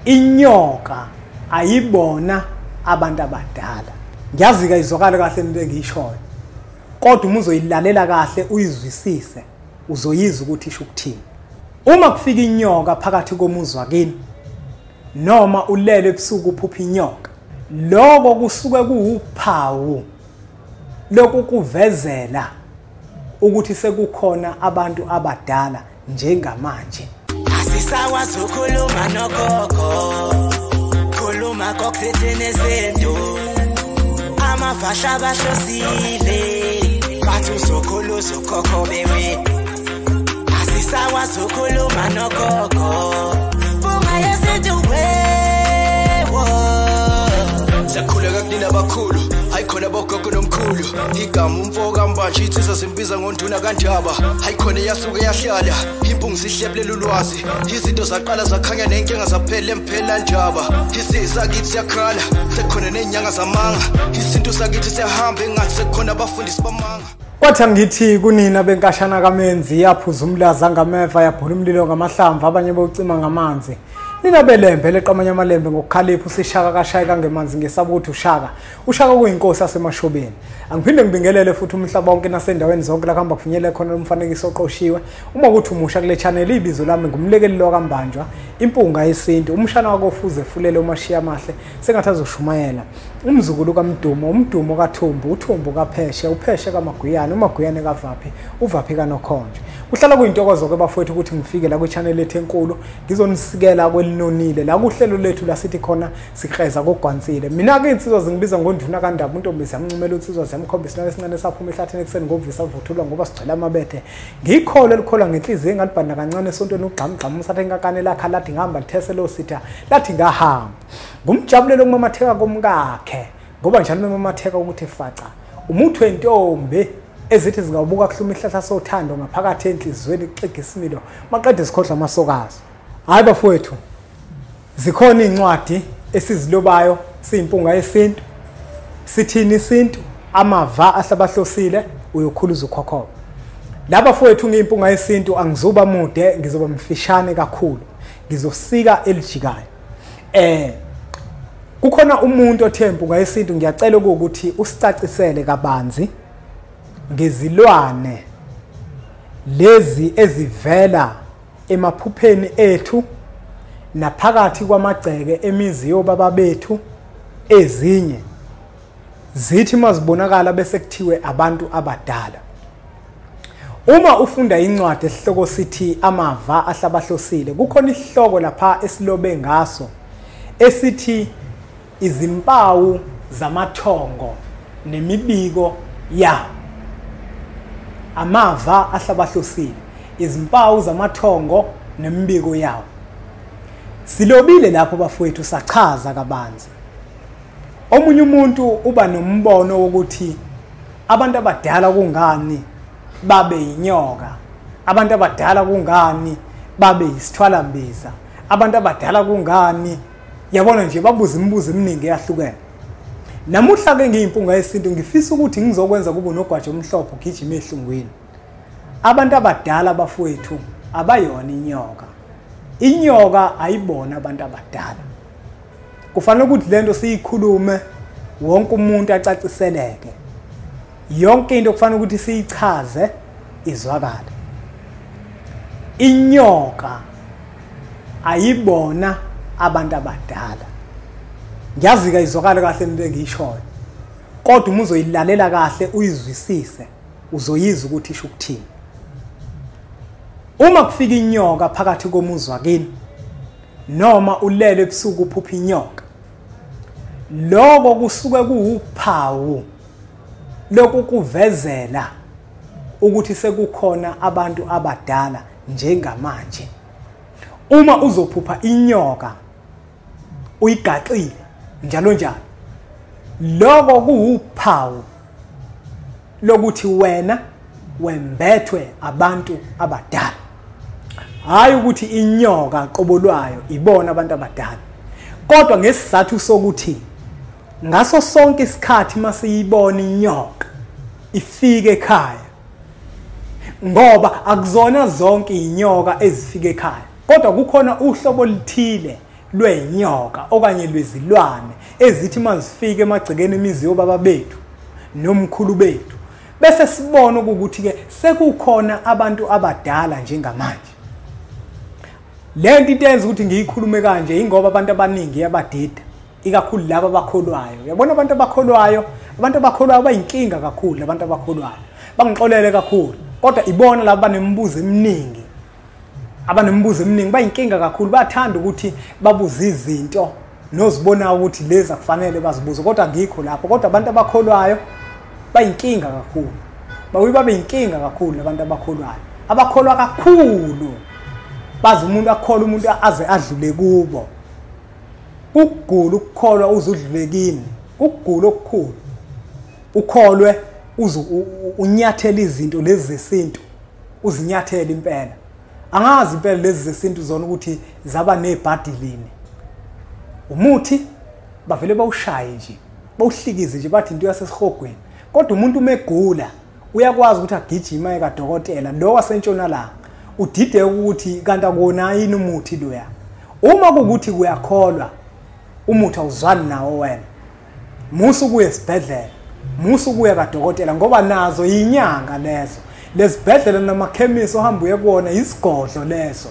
Inyoka ayibona abantu abadala. Ngiyazika izwakala kahle into engiyishoyo. Kodwa uma uzoyilalela kahle uyizwisise uzoyiza ukuthi isho ukuthini. Uma kufika inyoka phakathi komuzi wakini noma ulele ebusuku uphupha inyoka, lokho kusuke kuwuphawu lokukuvezela ukuthi sekukhona abantu abadala njengamanje. Asisakwazi ukukhuluma nogogo, khuluma kokuthethene nezinto, amavasha abahlosile bathi uzokhuluza ukhokho bewe. Asisakwazi ukukhuluma nogogo, bunga yezinto wewo. Sakhuleka kunina abakhulu, hayikhona bogogo nomkhulu. Igama umfoka mbathi itsizwa simbiza ngonduna kanjaba. Hayikhona yasuke yahlala, impungu sihlephlela ulwazi. Izinto zaqala zakhanya nenkinga zaphela emphela njaba. Isizwe kithi siyakhala, sekhona nenyanga zamanga. Izinto sakithi siyahamba engathi sekhona abafundisi bamanga. Kwathi ngithi kunina benkashana kaMenzi yaphuza umlaza ngameva yabhula umlilo ngamahlamvu abanye bocima ngamanzi. Nina belembe leqamanya amalembe ngokukhalipha usishaka kashayeka ngemanzi ngesabuthi ushaka. Ushaka kuyinkosi yasemashobeni. Angiphinde ngibingelele futhi umhlaba wonke nasendaweni zonke la kuhamba kufinyele khona umfanekiso oqoshiwe. Uma kuthi umusha kule channel ibizo lami ngumlekeli lokambanjwa, impunga yesintu, umshana wakofuze fulele umashiya amahle sengathi azoshumayela. Umzukulu kaMdumo, umdumo kaThumbu, uThumbu kaPheshe, uPheshe kaMaguyane, uMaguyane kaVaphi, uVaphi kaNokhonje. Kuhlala kuyintokozo ke bafowethu ukuthi ngifike la ku channel lethu enkulu ngizonisikela kwelinonile la kuhlelo lethu la sithi khona sikreza kogwansile. Mina ke insizwa zingibiza ngonduna kaNdaba untombizi yamncumela insizwa zemkhombisi nalesincane saphuma ehlathini ekseni ngovisa vuthulwa ngoba sigcela amabethe. Ngikhole likhola ngenhliziyo engalibhanda kancane esontweni ugxamgxama umsathe enkakane lakha lathi ngihamba litheselo sitha lathi ngahamba. Ngumjabulelo kumamatheka komkakhe ngoba njalo memamatheka ukuthi faca umuntu wentombi ezithi zingabuka kuhluma ihlahla sothando ngaphakathi enhlizweni kuxega isimilo maqede isikhodla amasokazi. Hayi bafowethu, zikhona incwadi esizilobayo siyimpunga yesintu. Sithini isintu? Amava ahlabahlosile uyokhuluza ukhokho. Laba bafowethu ngiyimpunga yesintu angizuba mude, ngizoba mfishane kakhulu. Ngizosika elijikayo. Kukhona umuntu othe impunga yesintu ngiyacela ukuthi usicacisele kabanzi ngezilwane lezi ezivela emaphupheni ethu naphakathi kwamagceke emizi yobaba bethu, ezinye zithi mazibonakala bese kuthiwe abantu abadala. Uma ufunda incwadi esihloko sithi amava ahlabahlosile, kukhona isihloko lapha esilobe ngaso esithi izimpawu zamathongo nemibiko yawo. Amava ahlabahlosile, izimpawu zamathongo nemibiko yawo. Silobile lapho bafowethu sachaza kabanzi. Omunye umuntu uba nombono wokuthi abantu abadala kungani babe inyoka, abantu abadala kungani babe isithwalambiza, abantu abadala kungani yabona nje babuza imibuzo eminingi eyahlukene. Namuhla ke ngiyimpunga yesintu ngifisa ukuthi ngizokwenza kube nogwaja omhlophe ugijima ehlungwini. Abantu abadala bafowethu abayona inyoka. Inyoka ayibona abantu abadala. Kufanele ukuthi lento siyikhulume wonke umuntu acaciseleke. Yonke into kufanele ukuthi siyichaze izwakala. Inyoka ayibona abantu abadala. Ngiyazika izwakala kahle into engiyishoyo. Kodwa uma uzoyilalela kahle uyizwisise uzoyiza ukuthi isho ukuthini. Uma kufika inyoka phakathi komuzi wakini noma ulele ebusuku uphupha inyoka, lokho kusuke kuwuphawu lokukuvezela ukuthi sekukhona abantu abadala njengamanje. Uma uzophupha inyoka uyigaxile njalo njalo, lokho kuwuphawu lokuthi wena wembethwe abantu abadala. Hayi ukuthi inyoka qobolwayo ibona abantu abadala. Kodwa ngesizathu sokuthi ngaso sonke isikhathi masiyibona inyoka ifike ekhaya, ngoba akuzona zonke inyoka ezifike ekhaya, kodwa kukhona uhlobo lithile lwenyoka okanye lwezilwane ezithi mazifike emagcekeni imizi yobaba bethu nomkhulu bethu bese sibona ukuthi ke sekukhona abantu abadala njengamanje. Lento itenza ukuthi ngiyikhulume kanje ingoba abantu abaningi yabadida ikakhulu laba abakholwayo. Uyabona abantu abakholwayo bayinkinga kakhulu, abantu abakholwayo bangixolele kakhulu kodwa ibona laba banembuzo eminingi. Abanembuzo eminingi bayinkinga kakhulu, bayathanda ukuthi babuze izinto nozibona ukuthi lezi akufanele bazibuze kodwa ngikho lapho. Kodwa abantu abakholwayo bayinkinga kakhulu, babe yinkinga kakhulu abantu abakholwayo, abakholwa kakhulu bazi umuntu akholwa umuntu aze adlule kubo. Ukugula ukukholwa uzudlule kini, ukugula okukhulu ukholwe unyathela izinto lezi zesintu, uzinyathela impela. Angazi impela lezi zesintu zona ukuthi zaba nebhadilini. Umuthi bavele bawushaye nje, bawuhlikize nje bathi into yasesihogweni. Kodwa umuntu umegula uyakwazi ukuthi agijima ekadokotela lo wasentshonalanga. Udide ukuthi kanti akona yini umuthi loya. Uma kukuthi kuyakholwa umuthi awuzwani nawo wena, musu kuye esibhedlela, musu kuye kadokotela ngoba nazo yinyanga lezo. Lesibhedlela namakhemisi ohamba uye kuona isigodlo leso.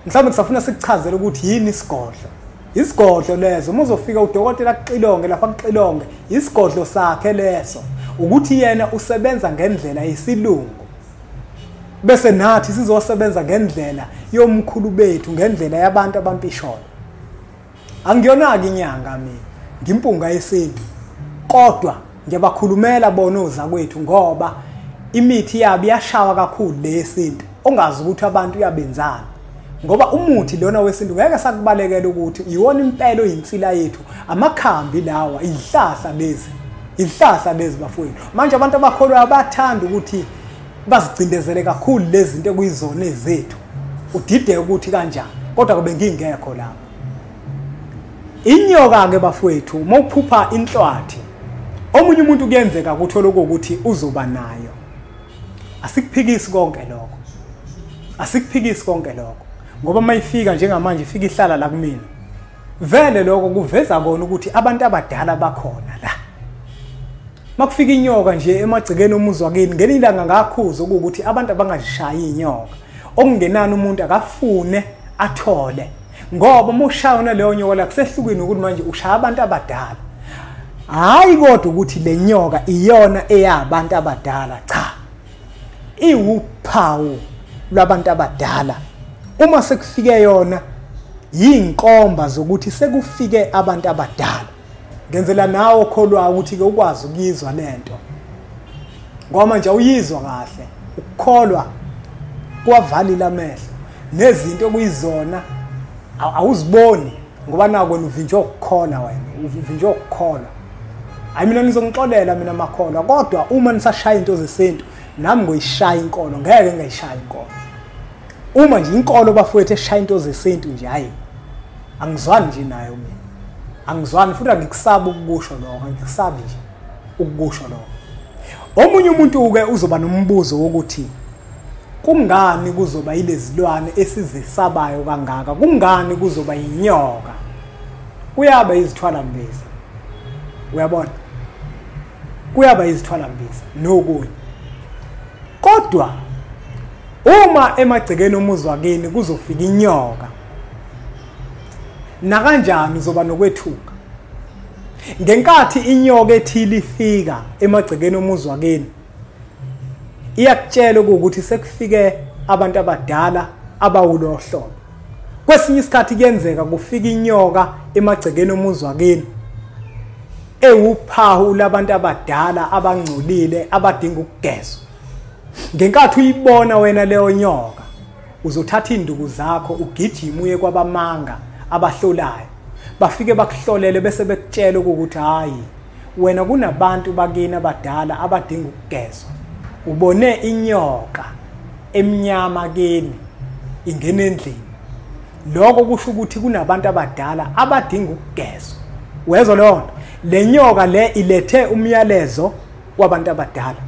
Mhlawumbe kusafuna sikuchazele ukuthi yini isigodlo. Isigodlo lezo uma uzofika udokotela kuxilonge lapha kuxilonge isigodlo sakhe leso ukuthi yena usebenza ngendlela yesilungu. Bese nathi sizosebenza ngendlela yomkhulu bethu, ngendlela yabantu abampisholo. Angiyona-ke inyanga mina, ngimpunga yesintu. Kodwa ngiyabakhulumela bona ozakwethu ngoba imithi yabo iyashawa kakhulu leyesintu. Ongazi ukuthi abantu uyabenzana. Ngoba umuthi lona wesintu ngeke sakubalekela ukuthi iwona impela oyinsila yethu. Amakhambi lawa, izihlahla lezi. Izihlahla lezi bafowethu. Manje abantu abakholwa bathanda ukuthi bazicindezele kakhulu lezi zinto kuyizona ezethu. Udide ukuthi kanjani kodwa kube ngingekho lapho. Inyoka ke bafowethu mawuphupha inhlwathi omunye umuntu kuyenzeka ukuthola ukuthi uzoba nayo. Asikuphikisi konke lokho. Asikuphikisi konke lokho. Ngoba mayifika njengamanje ifika ihlala la kumina. Vele lokho kuveza kona ukuthi abantu abadala bakhona la. Makufika inyoka nje emagcekeni omuzi wakini ngelilanga ngakhuza ukuthi abantu abangazishayi inyoka. Okungenani umuntu akafune athole. Ngoba mushayona leyo nyoka la kusehlukini ukuthi manje ushaya abantu abadala. Hayi kodwa ukuthi le nyoka iyona eyabantu abadala cha. Iwuphawu lwabantu abadala. Uma sekufike yona yinkomba zokuthi sekufike abantu abadala. Ngenzela nawe okholwa ukuthi ke ukwazi ukuyizwa lento. Ngoba manje uyizwa kahle, ukukholwa kwavalile amehlo nezinto okuyizona awuziboni ngoba nako uvinjwa ukukholwa wena, uvinjwa ukukholwa. Hayi mina ngizongixolela mina makholwa kodwa uma nisashaya into zesintu nami ngoyishaya inkolo ngeke ngayishaya inkolo. Uma nje inkolo bafowethu eshaya into zesintu nje hayi angizwani nje nayo mina. Angizwani futhi angikusaba ukukusho lokho, angikusabi nje ukukusho lokho. Omunye umuntu ke uzoba nombuzo wokuthi kungani kuzoba yilezilwane esizisabayo kangaka? Kungani kuzoba inyoka? Kuyaba izithwala mbiza. Uyabona? Kuyaba izithwala mbiza nokunye. Kodwa uma emagcekeni omuzi wakini kuzofika inyoka, na kanjani uzoba nokwethuka? Ngenkathi inyoka ethile ifika emagcekeni omuzi wakini iyakutshela ukuthi sekufike abantu abadala abawulohlobo. Kwesinye isikhathi kuyenzeka kufika inyoka emagcekeni omuzi wakini ewuphawu labantu abadala abangcolile abadinga ukugezwa. Ngenkathi uyibona wena leyo nyoka uzothatha induku zakho ugijima uye kwabamanga abahlolayo, bafike bakuhlolele bese bekutshela ukuthi hayi wena kunabantu bakini abadala abadinga ukugezwa. Ubone inyoka emnyama kini ingena endlini. Lokho kusho ukuthi kunabantu abadala abadinga ukugezwa. Wezwa lonto? Le nyoka le ilethe umyalezo wabantu abadala.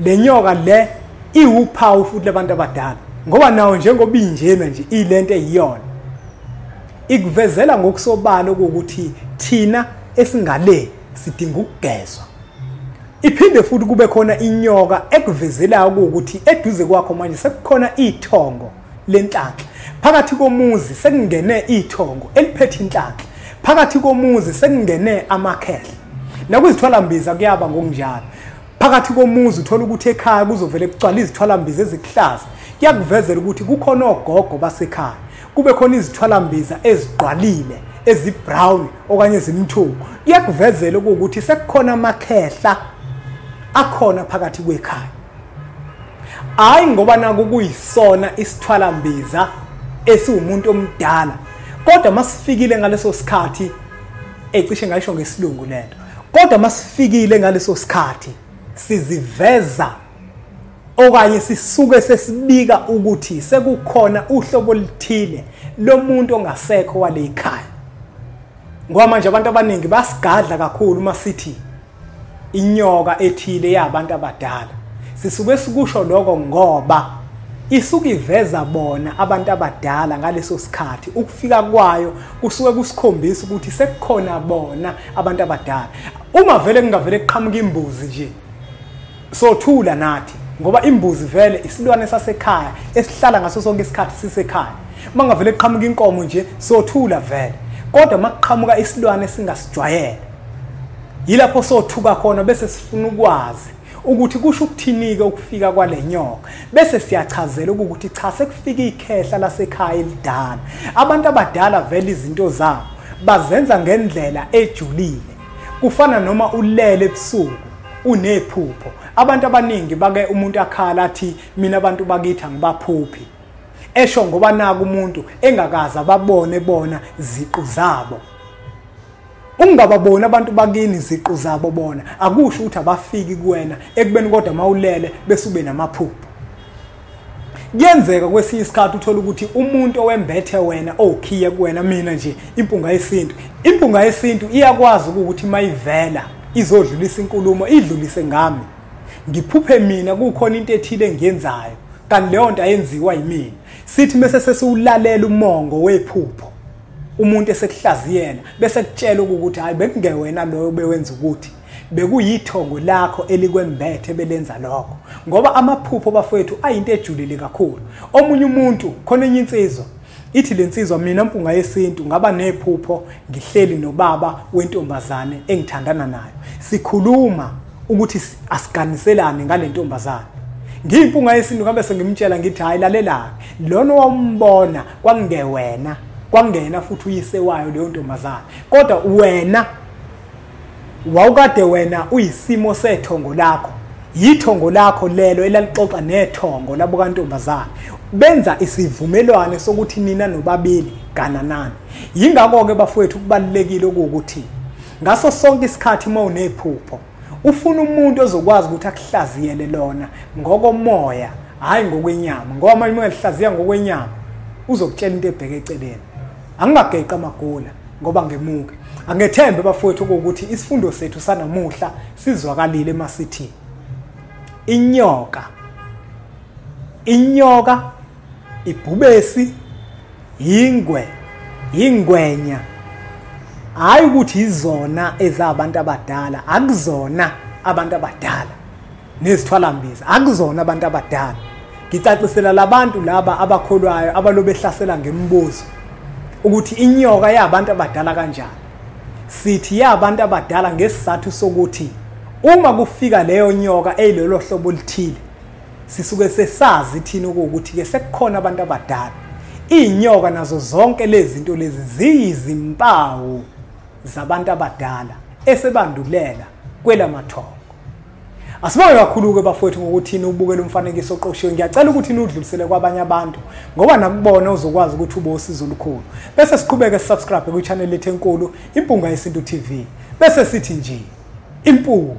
Le nyoka le iwuphawu futhi labantu abadala ngoba nawo njengoba injena nje ilento eyiyona. ikuvezela ngokusobala ukuthi thina esingale sidinga ukugezwa. Iphinde futhi kube khona inyoka ekuvezela ukuthi eduze kwakho manje sekukhona ithongo lenhlanhla. Phakathi komuzi sekungene ithongo eliphethe inhlanhla. Phakathi komuzi sekungene amakhehla. Nakuzithwalambiza kuyaba ngokunjalo. Phakathi komuzi uthola ukuthi ekhaya kuzovele kugcwala izithwalambiza ezikuhlaza. Kuyakuvezela ukuthi kukhona ogogo basekhaya. Kube khona izithwalambiza ezigqwalile, ezibrown okanye ezimthuku. Kuyakuvezela ukuthi sekukhona amakhehla akhona phakathi kwekhaya. Hayi ngoba naku kuyisona isithwalambiza esiwumuntu omdala. Kodwa masifikile ngaleso sikhathi ecishe ngayisho ngesilungu lento. Kodwa masifikile ngaleso sikhathi siziveza okanye sisuke sesibika ukuthi sekukhona uhlobo oluthile lomuntu ongasekho wale ekhaya. Ngoba manje abantu abaningi basigadla kakhulu masithi inyoka ethile yabantu abadala. Sisuke sikusho lokho ngoba isuke iveza bona abantu abadala ngaleso sikhathi. Ukufika kwayo kusuke kusikhombisa ukuthi sekukhona bona abantu abadala. Uma vele kungavele kuqhamuka imbuzi nje sothula nathi ngoba imbuzi vele isilwane sasekhaya esihlala ngaso sonke isikhathi sisekhaya. Mangavele kuqhamuka inkomo nje sothula vele. Kodwa makuqhamuka isilwane singasijwayele yilapho sothuka khona bese sifuna ukwazi ukuthi kusho ukuthinike ukufika kwale nyoka. Bese siyachazela ukuthi cha sekufika ikhehla lasekhaya elidala. Abantu abadala vele izinto zabo bazenza ngendlela ejulile. Kufana noma ulele ebusuku unephupho. Abantu abaningi bake umuntu akhala athi mina abantu bakithi angibaphuphi. Esho ngoba naku umuntu engakaza babone bona ziqu zabo. Ungababona abantu bakini ziqu zabo bona akusho ukuthi abafiki kuwena ekubeni kodwa mawulele bese ube namaphupho. Kuyenzeka kwesinye isikhathi uthola ukuthi umuntu owembethe wena okhiye kuwena mina nje impunga yesintu. Impunga yesintu iyakwazi ukuthi mayivela izodlulisa inkulumo idlulise ngami. Ngiphuphe mina kukhona into ethile engiyenzayo kanti leyo nto ayenziwa yimina. Sithi mase sesiwulalela umongo wephupho. Umuntu esekuhlaziyena bese kutshela ukuthi hayi bekungewena loyo bewenza ukuthi bekuyithongo lakho elikwembethe belenza lokho. Ngoba amaphupho bafowethu ayinto ejulile kakhulu. Omunye umuntu khona enye insizwa ithi lensizwa mina mpunga yesintu ngaba nephupho ngihleli nobaba wentombazane engithandana nayo. Sikhuluma ukuthi asiganiselane ngalentombazane. Ngiyimpunga yesintu ngabe sengimtshela ngithi hayi lalela lona wambona kwangewena kwangena futhi uyise wayo leyo ntombazane. Kodwa wena wawukade wena uyisimo sethongo lakho. Yithongo lakho lelo elalixoxa nethongo labo kantombazane. Benza isivumelwano sokuthi nina nobabili gananani. Yingakho ke bafowethu kubalekile ukuthi ngaso sonke isikhathi mawunephupho ufuna umuntu ozokwazi ukuthi akuhlaziyele lona ngokomoya hayi ngokwenyama. Ngoba manje ungahlaziya ngokwenyama uzokutshela into ebheke eceleni. Angingageqa amagula ngoba ngemuke. Angethembe bafowethu ukuthi isifundo sethu sanamuhla sizwakalile masithi inyoka ibhubesi ingwenya hayi ukuthi izona ezabantu abadala. Akuzona abantu abadala nezithwalambiza akuzona abantu abadala. Ngicacisela labantu laba abakholwayo abalobe behlasela ngemibuzo ukuthi inyoka yabantu abadala kanjani. Sithi yabantu abadala ngesizathu sokuthi uma kufika leyo nyoka eyilelo hlobo lithile sisuke sesazi thina ukuthi ke sekukhona abantu abadala. Inyoka nazo zonke lezi zinto lezi ziyizimpawu zabantu abadala esebandulela kwelamathongo. Asibonge kakhulu ke bafowethu ngokuthi ubukele umfanekiso oqoshiwe. Ngiyacela ukuthi nudlulisele kwabanye abantu ngoba nakubona uzokwazi ukuthi ube usizo olukhulu. Bese siqhubeke subscribe ku channel lethu enkulu Impunga Yesintu TV. Bese sithi nje impunga.